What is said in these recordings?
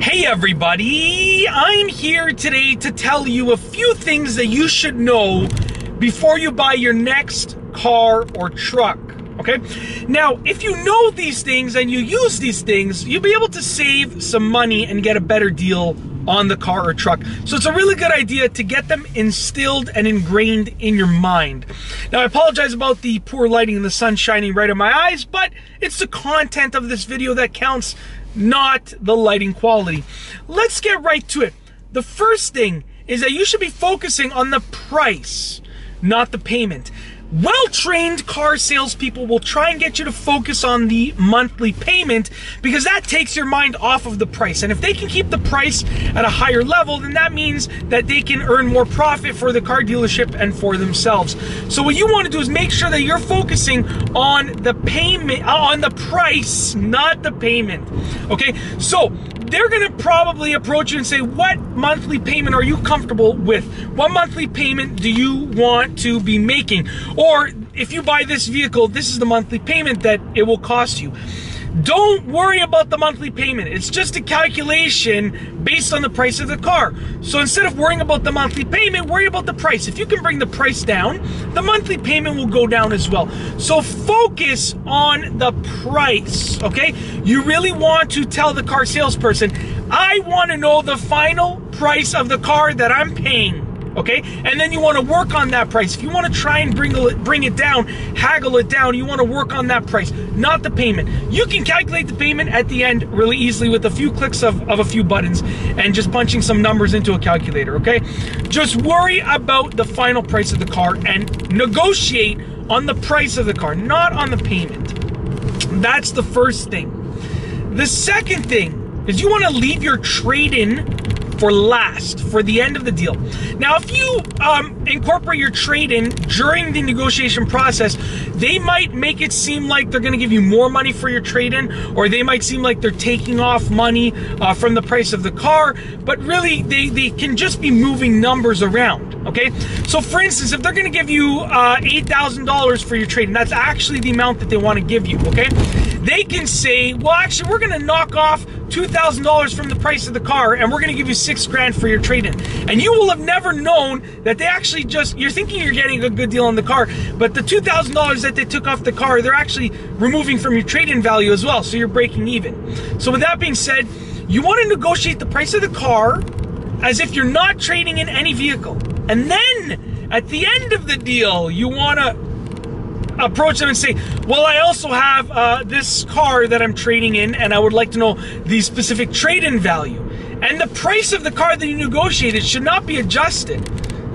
Hey everybody, I'm here today to tell you a few things that you should know before you buy your next car or truck, okay? Now, if you know these things and you use these things, you'll be able to save some money and get a better deal on the car or truck. So it's a really good idea to get them instilled and ingrained in your mind. Now, I apologize about the poor lighting and the sun shining right in my eyes, but it's the content of this video that counts, not the lighting quality. Let's get right to it. The first thing is that you should be focusing on the price, not the payment. Well-trained car salespeople will try and get you to focus on the monthly payment because that takes your mind off of the price. And if they can keep the price at a higher level, then that means that they can earn more profit for the car dealership and for themselves. So what you want to do is make sure that you're focusing on the payment, on the price, not the payment. Okay, so they're going to probably approach you and say, what monthly payment are you comfortable with? What monthly payment do you want to be making? Or if you buy this vehicle, this is the monthly payment that it will cost you. Don't worry about the monthly payment. It's just a calculation based on the price of the car. So instead of worrying about the monthly payment, worry about the price. If you can bring the price down, the monthly payment will go down as well. So focus on the price, okay? You really want to tell the car salesperson, I want to know the final price of the car that I'm paying. Okay, and then you want to work on that price. If you want to try and bring it down, haggle it down, you want to work on that price, not the payment. You can calculate the payment at the end really easily with a few clicks of a few buttons and just punching some numbers into a calculator, okay? Just worry about the final price of the car and negotiate on the price of the car, not on the payment. That's the first thing. The second thing is you want to leave your trade-in for last, for the end of the deal. Now, if you incorporate your trade-in during the negotiation process, they might make it seem like they're going to give you more money for your trade-in, or they might seem like they're taking off money from the price of the car, but really they can just be moving numbers around, okay? So for instance, if they're going to give you $8,000 for your trade-in, that's actually the amount that they want to give you, okay? They can say, well, actually, we're going to knock off $2,000 from the price of the car, and we're going to give you $6,000 for your trade-in. And you will have never known that they actually you're thinking you're getting a good deal on the car, but the $2,000 that they took off the car, they're actually removing from your trade-in value as well, so you're breaking even. So with that being said, you want to negotiate the price of the car as if you're not trading in any vehicle. And then, at the end of the deal, you want to approach them and say, well, I also have this car that I'm trading in, and I would like to know the specific trade-in value. And the price of the car that you negotiated should not be adjusted.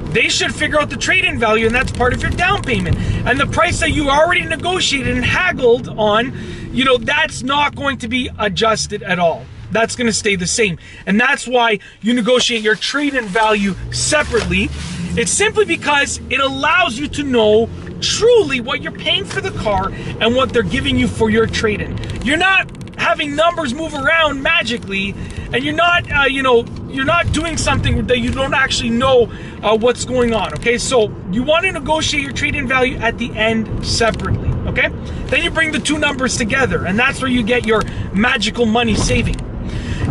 They should figure out the trade-in value, and that's part of your down payment. And the price that you already negotiated and haggled on, you know, that's not going to be adjusted at all. That's going to stay the same. And that's why you negotiate your trade-in value separately. It's simply because it allows you to know truly what you're paying for the car and what they're giving you for your trade-in. You're not having numbers move around magically, and you're not, you're not doing something that you don't actually know what's going on, okay? So you want to negotiate your trade-in value at the end separately, okay? Then you bring the two numbers together, and that's where you get your magical money saving.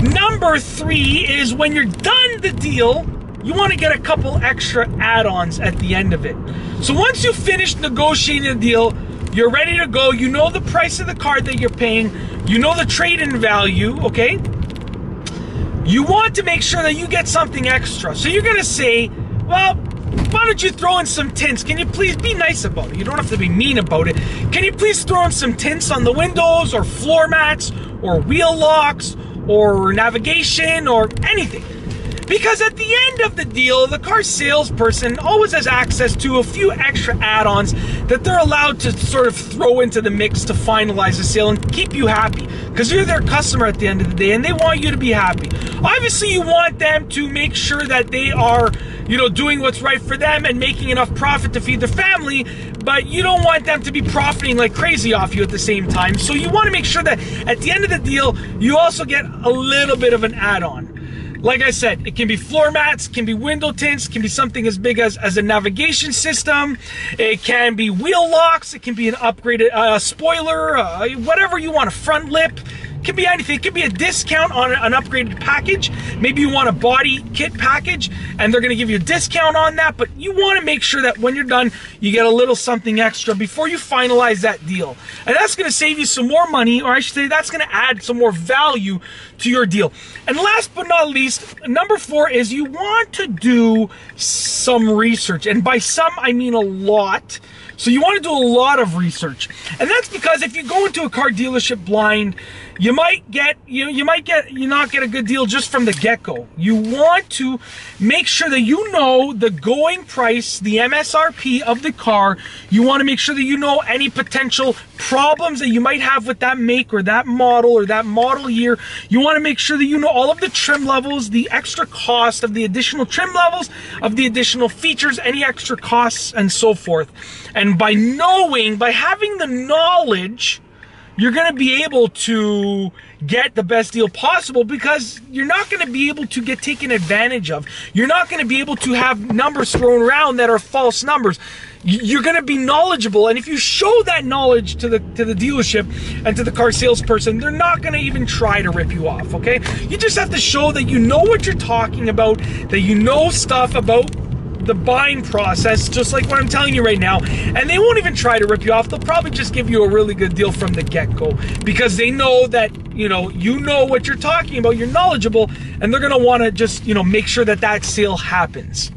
Number 3 is when you're done the deal, you want to get a couple extra add-ons at the end of it. So once you finish negotiating the deal, you're ready to go, you know the price of the car that you're paying, you know the trade-in value, okay? You want to make sure that you get something extra. So you're going to say, well, why don't you throw in some tints? Can you please be nice about it? You don't have to be mean about it. Can you please throw in some tints on the windows, or floor mats, or wheel locks, or navigation, or anything? Because at the end of the deal, the car salesperson always has access to a few extra add-ons that they're allowed to sort of throw into the mix to finalize the sale and keep you happy. Because you're their customer at the end of the day, and they want you to be happy. Obviously, you want them to make sure that they are, doing what's right for them and making enough profit to feed their family, but you don't want them to be profiting like crazy off you at the same time. So you want to make sure that at the end of the deal, you also get a little bit of an add-on. Like I said, it can be floor mats, can be window tints, can be something as big as a navigation system. It can be wheel locks. It can be an upgraded spoiler, whatever you want, a front lip. It can be anything. It could be a discount on an upgraded package. Maybe you want a body kit package and they're going to give you a discount on that, but you want to make sure that when you're done, you get a little something extra before you finalize that deal. And that's going to save you some more money, or I should say that's going to add some more value to your deal. And last but not least, number 4 is you want to do some research. And by some, I mean a lot. So you want to do a lot of research. And that's because if you go into a car dealership blind, you might not get a good deal just from the get-go. You want to make sure that you know the going price, the MSRP of the car. You want to make sure that you know any potential problems that you might have with that make or that model year. You want to make sure that you know all of the trim levels, the extra cost of the additional trim levels, of the additional features, any extra costs, and so forth. And by having the knowledge, you're going to be able to get the best deal possible, because you're not going to be able to get taken advantage of. You're not going to be able to have numbers thrown around that are false numbers. You're going to be knowledgeable, and if you show that knowledge to the dealership and to the car salesperson, they're not going to even try to rip you off, okay? You just have to show that you know what you're talking about, that you know stuff about the buying process, just like what I'm telling you right now, and they won't even try to rip you off. They'll probably just give you a really good deal from the get-go, because they know that you know what you're talking about, you're knowledgeable, and they're gonna want to just make sure that that sale happens.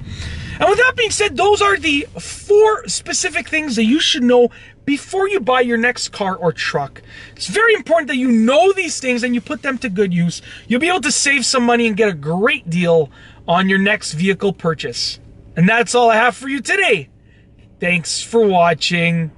And with that being said, those are the 4 specific things that you should know before you buy your next car or truck. It's very important that you know these things and you put them to good use. You'll be able to save some money and get a great deal on your next vehicle purchase. And that's all I have for you today. Thanks for watching.